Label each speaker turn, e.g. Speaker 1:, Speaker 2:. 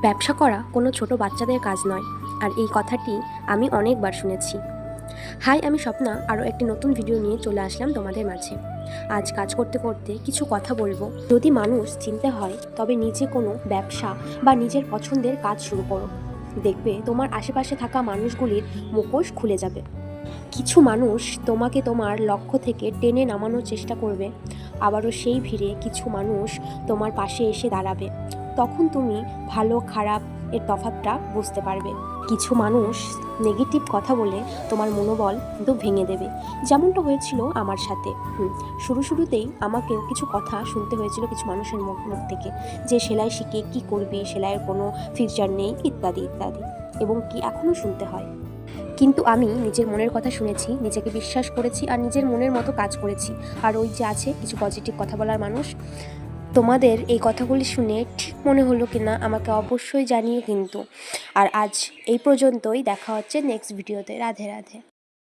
Speaker 1: ব্যবসা করা কোনো ছোট বাচ্চাদের কাজ নয়, আর এই কথাটি আমি অনেকবার শুনেছি। হাই, আমি স্বপ্না আরও একটি নতুন ভিডিও নিয়ে চলে আসলাম তোমাদের মাঝে। আজ কাজ করতে করতে কিছু কথা বলবো। যদি মানুষ চিনতে হয় তবে নিজে কোনো ব্যবসা বা নিজের পছন্দের কাজ শুরু করো। দেখবে তোমার আশেপাশে থাকা মানুষগুলির মুখোশ খুলে যাবে। কিছু মানুষ তোমাকে তোমার লক্ষ্য থেকে টেনে নামানোর চেষ্টা করবে, আবারও সেই ভিড়ে কিছু মানুষ তোমার পাশে এসে দাঁড়াবে। তখন তুমি ভালো খারাপ এর তফাৎটা বুঝতে পারবে। কিছু মানুষ নেগেটিভ কথা বলে তোমার মনোবল কিন্তু ভেঙে দেবে, যেমনটা হয়েছিল আমার সাথে। শুরুতেই আমাকেও কিছু কথা শুনতে হয়েছিল কিছু মানুষের মুখ থেকে, যে সেলাই শিখে কি করবি, সেলাইয়ের কোনো ফিউচার নেই, ইত্যাদি ইত্যাদি, এবং কি এখনও শুনতে হয়। কিন্তু আমি নিজের মনের কথা শুনেছি, নিজেকে বিশ্বাস করেছি আর নিজের মনের মতো কাজ করেছি। আর ওই যে আছে কিছু পজিটিভ কথা বলার মানুষ। তোমাদের এই কথাগুলি শুনে ঠিক মনে হলো কিনা আমাকে অবশ্যই জানিয়ে কিন্তু। আর আজ এই পর্যন্তই, দেখা হচ্ছে নেক্সট ভিডিওতে। রাধে রাধে।